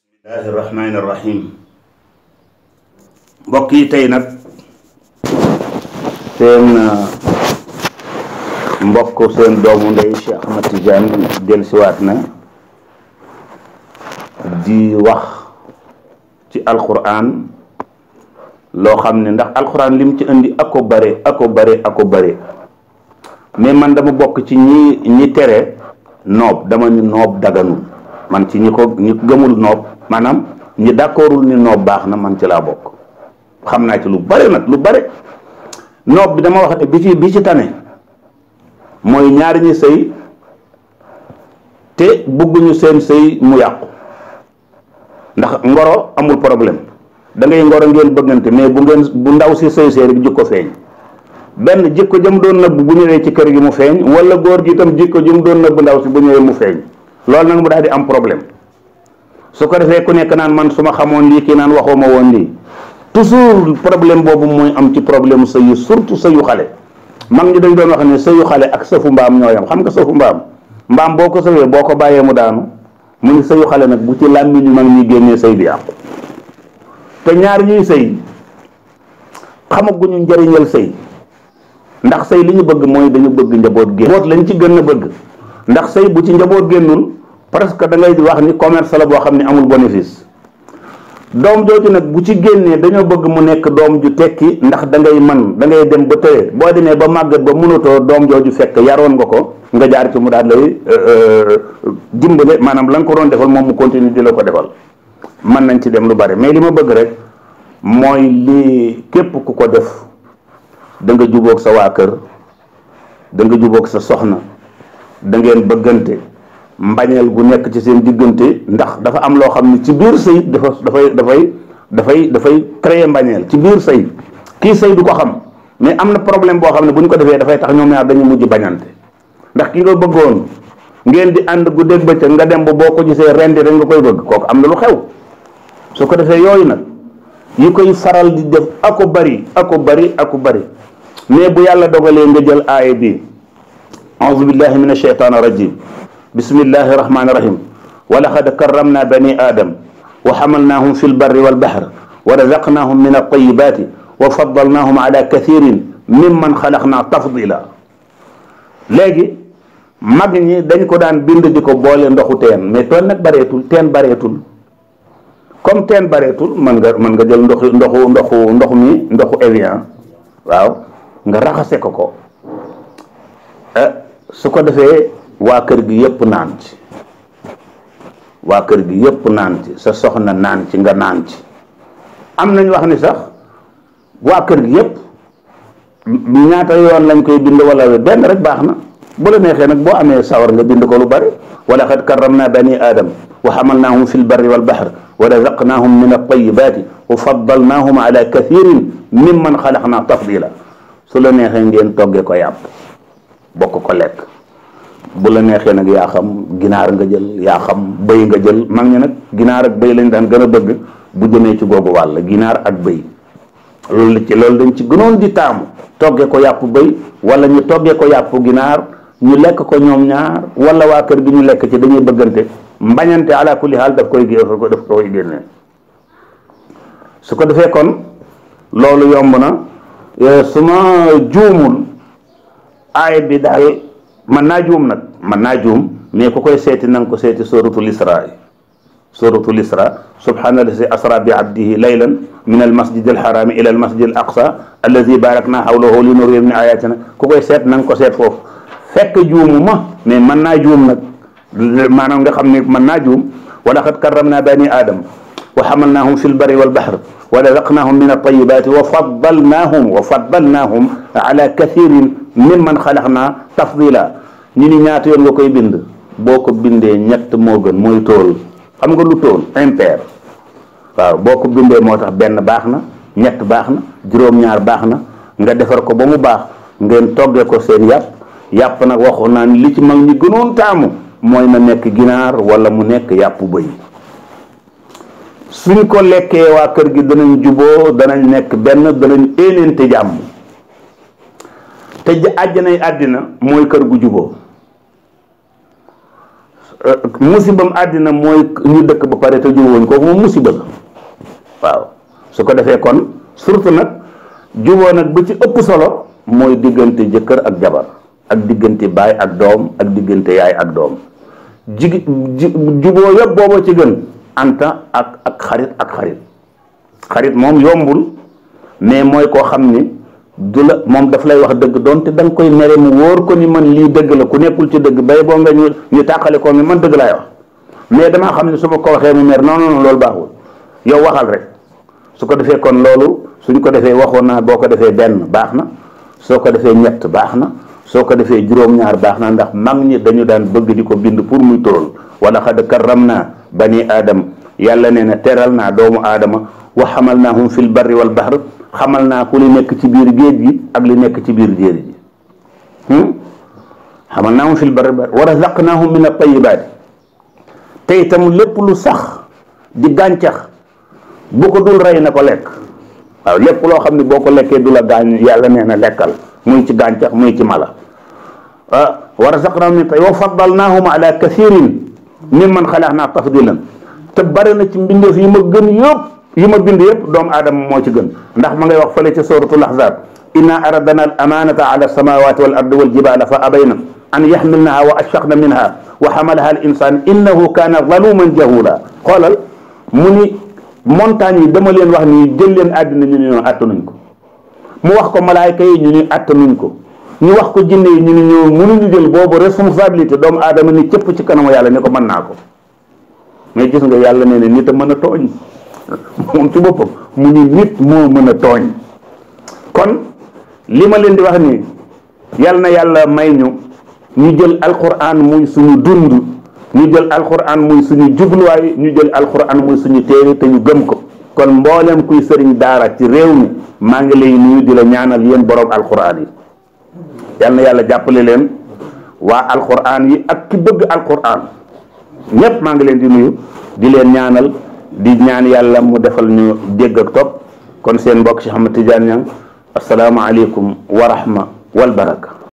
bismillahi rahmaani rahim. mbokk yi tey nag seen mbokk seen doomu ndey Cheikh Ahmad Tidiane dellusiwaat na di wax ci alquran loo xam ne ndax alquran lim ci indi ako bare mais man dama bokk ci ñi tere noob. dama ni noob daganul. man ci ñi gëmul noob, maanaam ñi d'accordul ni noob baax na, man ci laa bokk. xam naa ci lu bare nag, lu bare. noob bi dama wax ne bi ci tane mooy ñaari ñi sëy te bëgguñu seen sëy mu yàqu. ndax ngoro amul problème, da ngay ngoro ngeen bëggante, mais bu ndaw si sëy rek jikko feeñ. benn jikko jëm doon nëbb bu ñëwee ci kër gi mu feeñ, wala góor gi itam jikko jëm doon nëbb ndaw si bu ñëwee mu feeñ. loolu nag mu daal di am problème. su ko defee ku nekk naan man su ma xamoon lii, kii naan waxoo ma woon lii. toujours problème boobu mooy am ci problème sëyu, surtout sëyu xale. mag ñi dañ doon wax ne sëyu xale ak sëfu mbaam ñooyam. xam nga sëfu mbaam boo ko sëwee boo ko bàyyee mu daanu. mu ni sëyu xale nag bu ci làmmiñ mag ñi génnee sëy bi yàqu. te ñaar ñuy sëy xamaguñu njëriñal sëy, ndax sëy li ñu bëgg mooy dañu bëgg njaboot génn. njaboot lañ ci gën a bëgg, ndax sëy bu ci njaboot génnul presque da ngay wax ni commerce la boo xam ne amul bénéfice. doom jooju nag bu ci génnee dañoo bëgg mu nekk doom ju tekki, ndax da ngay dem ba tëye. boo demee ba màggat ba mënatoo, doom jooju fekk yaroon nga ko, nga jaar ci mu daal lay dimbale, maanaam la nga ko doon defal moom mu continue di la ko defal. mën nañ ci dem lu bari, mais li ma bëgg rek mooy li képp ku ko def da nga jubóog sa waa kër, da nga jubóog sa soxna, da ngeen bëggante. mbañeel gu nekk ci seen diggante, ndax dafa am loo xam ne ci biir sëy dafay créer mbañeel ci biir sëy. kii sëy du ko xam, mais am na problème boo xam ne bu ñu ko defee dafay tax ñoom ñaar dañu mujj bañante. ndax ki nga bëggoon ngeen di ànd guddeeg bëccëg, nga dem ba boo ko gisee rendi rek nga koy bëgg, kooku am na lu xew. su ko defee yooyu nag yi koy faral di def ako bari mais bu yàlla dogalee nga jël aaya bi, a'udhu billahi minash shaytanir rajim, bismillahi rahmani rahim, wa laqad karramna bani adam wa hamalnahum fil barri wal bahri wa razaqnahum min at-tayyibati wa faddalnahum ala kathirin mimman khalaqna tafdila. léegi mag ñi dañ ko daan bind di ko boole ndoxu teen, mais tool nag bareetul, teen bareetul. comme teen bareetul, mën nga jël ndoxu Evian, waaw, nga raxase ko su ko defee waa kër gi yëpp naan ci, sa soxna naan ci, nga naan ci. am nañ wax ni sax waa kër gi yëpp ñaata yoon lañ koy bind, wala benn rek baax na. bu la neexee nag boo amee sawar nga bind ko lu bari. wa laqad karramna bani adam wa hamalnahum fil barri wal bahri wa razaqnahum min at-tayyibati wa faddalnahum ala kathirin mimman khalaqna tafdila. su la neexee ngeen toggee ko yàpp bokk ko lekk. bu la neexee nag yaa xam ginaar nga jël, yaa xam bëy nga jël. mag ñi nag ginaar ak bëy lañ daan gën a bëgg bu jëmee ci googu wàll, ginaar ak bëy. loolu dañ ci gënoon di taamu, toggee ko yàpp bëy wala ñu toggee ko yàpp ginaar, ñu lekk ko ñoom ñaar, wala waa kër gi ñu lekk ci. dañuy bëggante, mbañante ala kulli haal daf koy génne. su ko defee kon loolu yomb na. su ma juumul aaya bi daal mën naa juum mais ku koy seeti na nga ko seeti suratul isra subhaanallazi asra bi abdihi laylan min al masjid al harami ila al masjid al aqsa allazi barakna hawlahu li nuriyahu min ayatina. ku koy seet na nga ko seet foofu. fekk juumu ma, mais mën naa juum nag, maanaam nga xam ne mën naa juum. wa laqad karramna bani adam wa hamalnahum fil barri wal bahri wa razaqnahum min at-tayyibati wa faddalnahum ala kathirin mimman khalaqna tafdila. ñu ni ñaata yoon nga koy bind? boo ko bindee ñett moo gën, mooy tool. xam nga lu tool? impair. waaw, boo ko bindee moo tax benn baax na, ñett baax na, juróom-ñaar baax na. nga defar ko ba mu baax, ngeen toggee ko seen yàpp nag waxoon naa ni li ci mag ñi gënoon taamu mooy na nekk ginaar wala mu nekk yàpp bëy. suñ ko lekkee waa kër gi danañ juboo, danañ nekk benn, danañ éeneente jàmm. te àjjanay àddina mooy kër gu juboo. musibam àddina mooy ñu dëkk ba pare te jubóowuñ kooku moom musiba la waaw. su ko defee kon surtout nag juboo nag bu ci ëpp solo mooy diggante jëkkër ak jabar ak diggante baay ak doom ak diggante yaay ak doom juboo yëpp booba ci gën anta ak xarit moom yombul mais mooy koo xam ni du la moom daf lay wax dëgg doonte da nga koy mere mu wóor ko ni man lii dëgg la ku nekkul ci dëgg bay boo nga ñu tàqale ko mi man dëgg laay wax mais damaa xam ne su ma ko waxee mu mer non loolu baaxul yow waxal rek. su ko defee kon loolu suñ ko defee waxoon naa boo ko defee benn baax na soo ko defee ñett baax na soo ko defee juróom-ñaar baax na ndax mag ñi dañu daan bëgg di ko bind pour muy tural wala xad karram naa bani aadam yàlla nee na teral naa doomu aadama wa xamal naahum fil barri wal bahr xamal naa ku li nekk ci biir géej gi ak li nekk ci biir jéeri ji xamal naahum fil barri wa razaqnaahum min at-tayyibaati te itam lépp lu sax di gàncax bu ko dul rey na ko lekk waaw lépp loo xam ne boo ko lekkee du la gaañ yàlla nee na lekkal muy ci gàncax muy ci mala wa razaqnaahum min wa faddalnaahum ala kathirin mimman xalaqnaa tafdilan te bari na ci mbindeef yi ma gën yëpp yi ma bind yëpp doomu aadama moo ci gën ndax ma ngay wax fële ca suratul ahzab inna aradna al amanata ala samawati wal ardi wal jibala fa abayna an yaxmilnaha wa ashfaqna minha wa xamalaha al insan innahu kana zaluman jahula xoolal mu ni montagne yi dama leen wax ni jël leen àddina ñu ne ñoo attanuñ ko mu wax ko malaayka yi ñu ni attanuñ ko ñu wax ko jinne yi ñu ni ñoo mënuñu jël boobu responsabilité doomu aadama ni cëpp ci kanamu yàlla ne ko mën naa ko mais gis nga yàlla nee na nit a mën a tooñ moom ci boppam mu ni nit moo mën a tooñ kon li ma leen di wax ni yàlla na yàlla may ñu jël alquran muy suñu dund ñu jël alquran muy suñu jubluwaay ñu jël alquran muy suñu téere te ñu gëm ko kon mboolem kuy sëriñ daara ci réew mi maa ngi lay nuyu di la ñaanal yéen borom alquran yi yal na yàlla jàppale leen waa alquran yi ak ki bëgg alquran ñëpp maa ngi leen di nuyu di leen ñaanal di ñaan yàlla mu defal ñu dégg ak topp kon seen mbokk Cheikh Ahmed Tidiane Niang asalaamaaleykum wa rahma wal baraka